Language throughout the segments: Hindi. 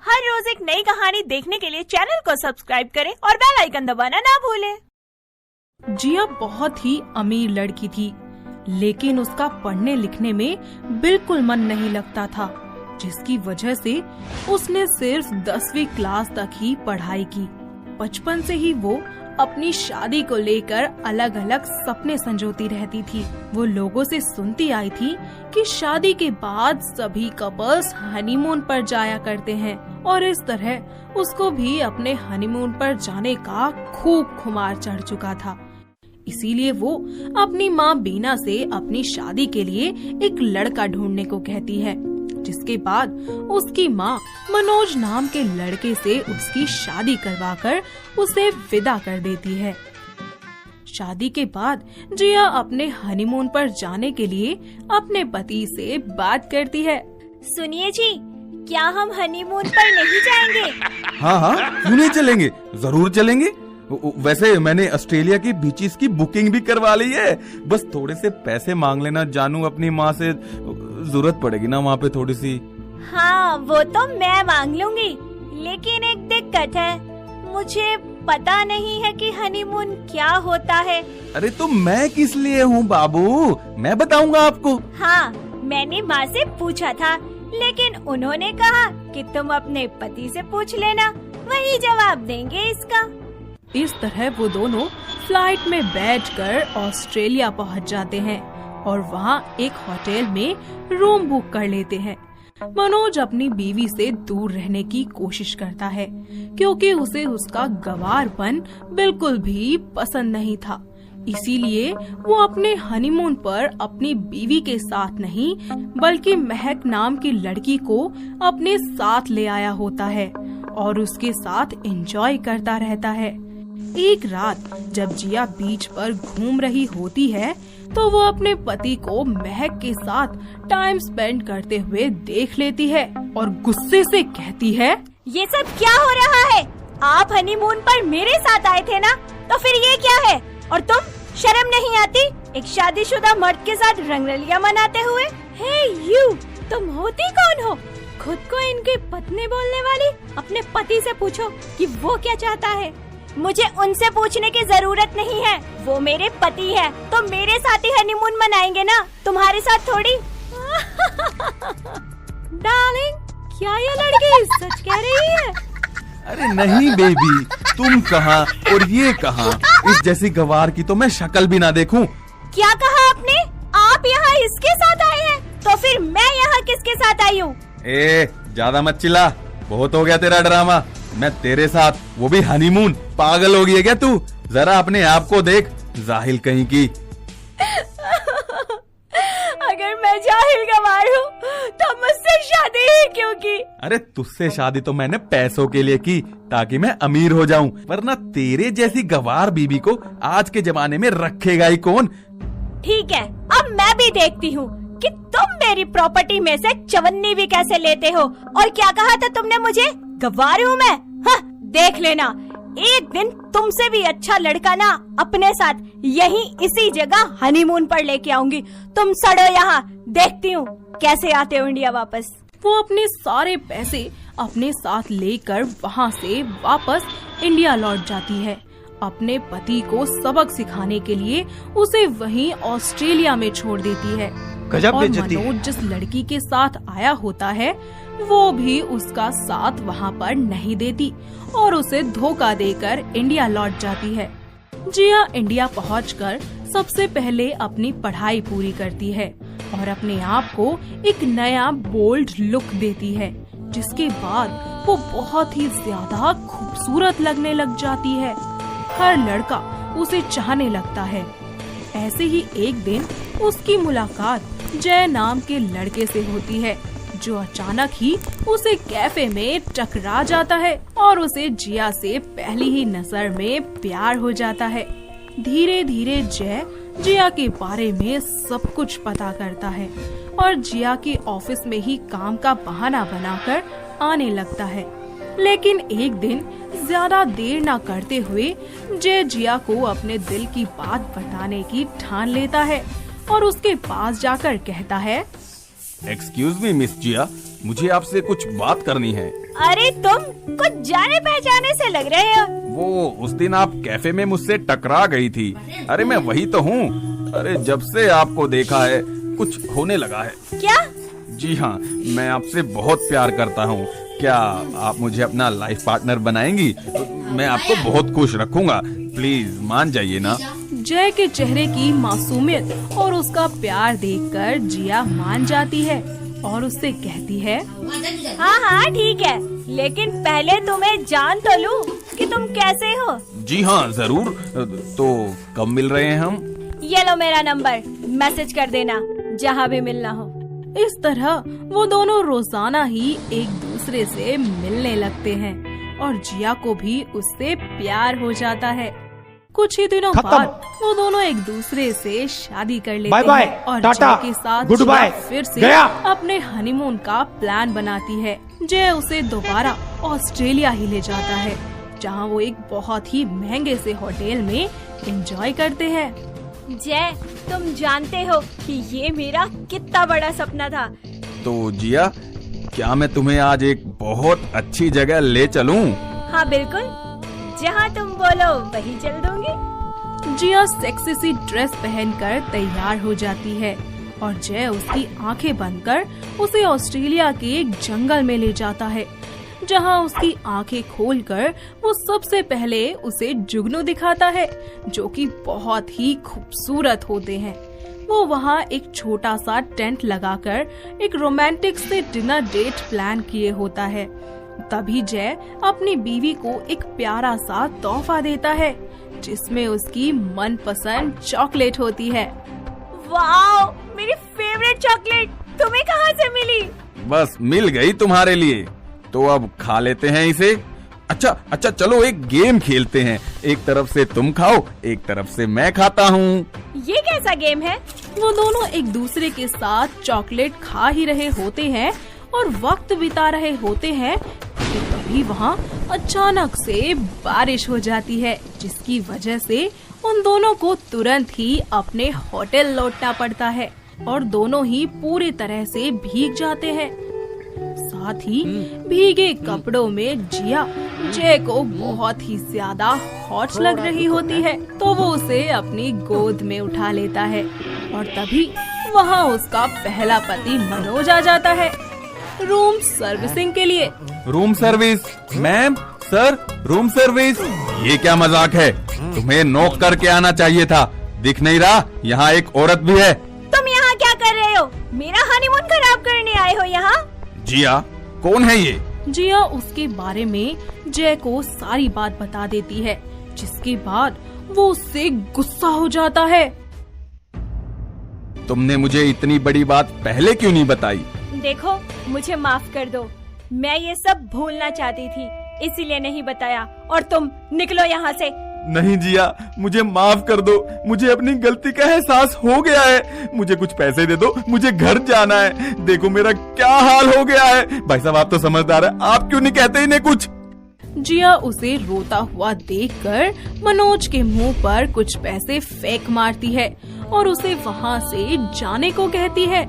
हर रोज एक नई कहानी देखने के लिए चैनल को सब्सक्राइब करें और बेल आइकन दबाना ना भूलें। जिया बहुत ही अमीर लड़की थी, लेकिन उसका पढ़ने लिखने में बिल्कुल मन नहीं लगता था, जिसकी वजह से उसने सिर्फ 10वीं क्लास तक ही पढ़ाई की। बचपन से ही वो अपनी शादी को लेकर अलग अलग सपने संजोती रहती थी। वो लोगों से सुनती आई थी कि शादी के बाद सभी कपल्स हनीमून पर जाया करते हैं, और इस तरह उसको भी अपने हनीमून पर जाने का खूब खुमार चढ़ चुका था। इसीलिए वो अपनी माँ बीना से अपनी शादी के लिए एक लड़का ढूंढने को कहती है, जिसके बाद उसकी माँ मनोज नाम के लड़के से उसकी शादी करवाकर उसे विदा कर देती है। शादी के बाद जिया अपने हनीमून पर जाने के लिए अपने पति से बात करती है। सुनिए जी, क्या हम हनीमून पर नहीं जाएंगे? हाँ, क्यों नहीं चलेंगे, जरूर चलेंगे। वैसे मैंने ऑस्ट्रेलिया की बीचेस की बुकिंग भी करवा ली है, बस थोड़े से पैसे मांग लेना जानू अपनी माँ से, जरूरत पड़ेगी ना वहाँ पे थोड़ी सी। हाँ, वो तो मैं मांग लूंगी, लेकिन एक दिक्कत है, मुझे पता नहीं है कि हनीमून क्या होता है। अरे तो मैं किस लिए हूँ बाबू, मैं बताऊंगा आपको। हाँ, मैंने माँ से पूछा था, लेकिन उन्होंने कहा कि तुम अपने पति से पूछ लेना, वही जवाब देंगे इसका। इस तरह वो दोनों फ्लाइट में बैठकर ऑस्ट्रेलिया पहुंच जाते हैं और वहां एक होटल में रूम बुक कर लेते हैं। मनोज अपनी बीवी से दूर रहने की कोशिश करता है, क्योंकि उसे उसका गंवारपन बिल्कुल भी पसंद नहीं था। इसीलिए वो अपने हनीमून पर अपनी बीवी के साथ नहीं, बल्कि महक नाम की लड़की को अपने साथ ले आया होता है और उसके साथ एंजॉय करता रहता है। एक रात जब जिया बीच पर घूम रही होती है, तो वो अपने पति को महक के साथ टाइम स्पेंड करते हुए देख लेती है और गुस्से से कहती है, ये सब क्या हो रहा है? आप हनीमून पर मेरे साथ आए थे ना, तो फिर ये क्या है? और तुम, शर्म नहीं आती एक शादीशुदा मर्द के साथ रंगरलियां मनाते हुए? हे यू, तुम होती कौन हो? खुद को इनकी पत्नी बोलने वाली? अपने पति से पूछो कि वो क्या चाहता है। मुझे उनसे पूछने की जरूरत नहीं है, वो मेरे पति है, तो मेरे साथ ही हनीमून मनाएंगे ना, तुम्हारे साथ थोड़ी। डार्लिंग, क्या ये लड़की सच कह रही है? अरे नहीं बेबी, तुम कहाँ और ये कहाँ, इस जैसी गवार की तो मैं शक्ल भी ना देखूं। क्या कहा आपने? आप यहाँ इसके साथ आए हैं, तो फिर मैं यहाँ किसके साथ आई हूँ? ज्यादा मत चिल्ला, बहुत हो गया तेरा ड्रामा। मैं तेरे साथ, वो भी हनीमून। पागल हो गई है क्या तू? जरा अपने आप को देख, जाहिल कहीं की। अगर मैं जाहिल गवार हूँ, तो मुझसे शादी ही क्यों की? अरे तुझसे शादी तो मैंने पैसों के लिए की, ताकि मैं अमीर हो जाऊं, वरना तेरे जैसी गवार बीबी को आज के जमाने में रखेगा ही कौन। ठीक है, अब मैं भी देखती हूँ कि तुम मेरी प्रॉपर्टी में से चवन्नी भी कैसे लेते हो। और क्या कहा था तुमने मुझे? गवार हूँ मैं? हाँ, देख लेना, एक दिन तुमसे भी अच्छा लड़का ना अपने साथ यहीं इसी जगह हनीमून पर लेके आऊंगी। तुम सड़ो यहाँ, देखती हूँ कैसे आते हो इंडिया वापस। वो अपने सारे पैसे अपने साथ लेकर वहाँ से वापस इंडिया लौट जाती है। अपने पति को सबक सिखाने के लिए उसे वहीं ऑस्ट्रेलिया में छोड़ देती है। और मनोज जिस लड़की के साथ आया होता है, वो भी उसका साथ वहाँ पर नहीं देती और उसे धोखा देकर इंडिया लौट जाती है। जिया इंडिया पहुंचकर सबसे पहले अपनी पढ़ाई पूरी करती है और अपने आप को एक नया बोल्ड लुक देती है, जिसके बाद वो बहुत ही ज्यादा खूबसूरत लगने लग जाती है। हर लड़का उसे चाहने लगता है। ऐसे ही एक दिन उसकी मुलाकात जय नाम के लड़के से होती है, जो अचानक ही उसे कैफे में टकरा जाता है और उसे जिया से पहली ही नजर में प्यार हो जाता है। धीरे धीरे जय जिया के बारे में सब कुछ पता करता है और जिया के ऑफिस में ही काम का बहाना बनाकर आने लगता है। लेकिन एक दिन ज्यादा देर न करते हुए जय जिया को अपने दिल की बात बताने की ठान लेता है और उसके पास जाकर कहता है, एक्सक्यूज मी मिस जिया, मुझे आपसे कुछ बात करनी है। अरे तुम कुछ जाने पहचाने से लग रहे हो। वो उस दिन आप कैफे में मुझसे टकरा गई थी। अरे मैं वही तो हूँ। अरे जब से आपको देखा है कुछ होने लगा है। क्या? जी हाँ, मैं आपसे बहुत प्यार करता हूँ। क्या आप मुझे अपना लाइफ पार्टनर बनाएंगी? मैं आपको बहुत खुश रखूंगा। प्लीज मान जाइए ना। जय के चेहरे की मासूमियत और उसका प्यार देखकर जिया मान जाती है और उससे कहती है, हाँ हाँ ठीक है, लेकिन पहले तुम्हें जान तो लूं कि तुम कैसे हो। जी हाँ जरूर। तो कब मिल रहे हैं हम? ये लो मेरा नंबर, मैसेज कर देना जहाँ भी मिलना हो। इस तरह वो दोनों रोजाना ही एक दूसरे से मिलने लगते हैं और जिया को भी उससे प्यार हो जाता है। कुछ ही दिनों बाद वो दोनों एक दूसरे से शादी कर लेते हैं और जय के साथ जिया फिर से अपने हनीमून का प्लान बनाती है। जय उसे दोबारा ऑस्ट्रेलिया ही ले जाता है, जहां वो एक बहुत ही महंगे से होटल में एंजॉय करते हैं। जय, तुम जानते हो कि ये मेरा कितना बड़ा सपना था। तो जिया, क्या मैं तुम्हें आज एक बहुत अच्छी जगह ले चलूं? हाँ बिल्कुल, जहाँ तुम बोलो वही चल दूंगी। जिया सेक्सी सी ड्रेस पहनकर तैयार हो जाती है और जय उसकी आंखें बंद कर उसे ऑस्ट्रेलिया के एक जंगल में ले जाता है, जहां उसकी आंखें खोलकर वो सबसे पहले उसे जुगनू दिखाता है, जो कि बहुत ही खूबसूरत होते हैं। वो वहां एक छोटा सा टेंट लगाकर एक रोमांटिक से डिनर डेट प्लान किए होता है। तभी जय अपनी बीवी को एक प्यारा सा तोहफा देता है, जिसमें उसकी मनपसंद चॉकलेट होती है। वाओ, मेरी फेवरेट चॉकलेट तुम्हें कहाँ से मिली? बस मिल गई तुम्हारे लिए, तो अब खा लेते हैं इसे। अच्छा चलो एक गेम खेलते हैं। एक तरफ से तुम खाओ, एक तरफ से मैं खाता हूँ। ये कैसा गेम है? वो दोनों एक दूसरे के साथ चॉकलेट खा ही रहे होते हैं और वक्त बिता रहे होते हैं कि तभी वहाँ अचानक से बारिश हो जाती है, जिसकी वजह से उन दोनों को तुरंत ही अपने होटल लौटना पड़ता है और दोनों ही पूरी तरह से भीग जाते हैं। साथ ही भीगे कपड़ों में जिया जय को बहुत ही ज्यादा हॉट लग रही होती है, तो वो उसे अपनी गोद में उठा लेता है और तभी वहाँ उसका पहला पति मनोज आ जाता है रूम सर्विसिंग के लिए। Room service? Ma'am, sir, room service? ये क्या मजाक है? तुम्हें नॉक करके आना चाहिए था। दिख नहीं रहा यहाँ एक औरत भी है? तुम यहाँ क्या कर रहे हो? मेरा हनीमून खराब करने आए हो यहाँ? जिया, कौन है ये? जिया उसके बारे में जय को सारी बात बता देती है, जिसके बाद वो उससे गुस्सा हो जाता है। तुमने मुझे इतनी बड़ी बात पहले क्यों नहीं बताई? देखो, मुझे माफ कर दो, मैं ये सब भूलना चाहती थी, इसीलिए नहीं बताया। और तुम निकलो यहाँ से। नहीं जिया, मुझे माफ कर दो। मुझे अपनी गलती का एहसास हो गया है। मुझे कुछ पैसे दे दो, मुझे घर जाना है। देखो मेरा क्या हाल हो गया है। भाई साहब, आप तो समझदार है, आप क्यों नहीं कहते इन्हें कुछ? जिया उसे रोता हुआ देखकर मनोज के मुंह पर कुछ पैसे फेंक मारती है और उसे वहाँ से जाने को कहती है।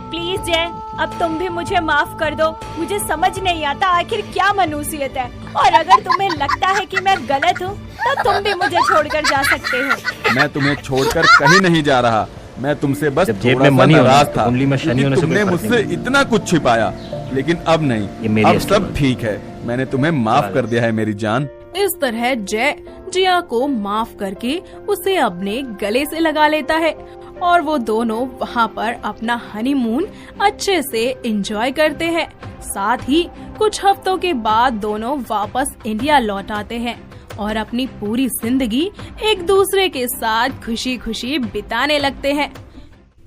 प्लीज जय, अब तुम भी मुझे माफ कर दो। मुझे समझ नहीं आता आखिर क्या मनुष्यत है, और अगर तुम्हें लगता है कि मैं गलत हूँ तो तुम भी मुझे छोड़कर जा सकते हो। मैं तुम्हें छोड़कर कहीं नहीं जा रहा। मैं तुमसे बस जेब में थोड़ा सा मनी नाराज था क्योंकि तुमने मुझसे इतना कुछ छिपाया, लेकिन अब नहीं, अब सब ठीक है। मैंने तुम्हें माफ कर दिया है मेरी जान। इस तरह जय जिया को माफ करके उसे अपने गले से लगा लेता है और वो दोनों वहाँ पर अपना हनीमून अच्छे से एंजॉय करते हैं। साथ ही कुछ हफ्तों के बाद दोनों वापस इंडिया लौट आते हैं और अपनी पूरी जिंदगी एक दूसरे के साथ खुशी खुशी बिताने लगते हैं।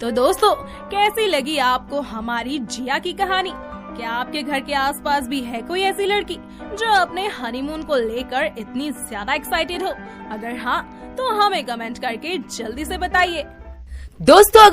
तो दोस्तों, कैसी लगी आपको हमारी जिया की कहानी? क्या आपके घर के आसपास भी है कोई ऐसी लड़की जो अपने हनीमून को लेकर इतनी ज्यादा एक्साइटेड हो? अगर हाँ, तो हमें कमेंट करके जल्दी से बताइए। दोस्तों, अगर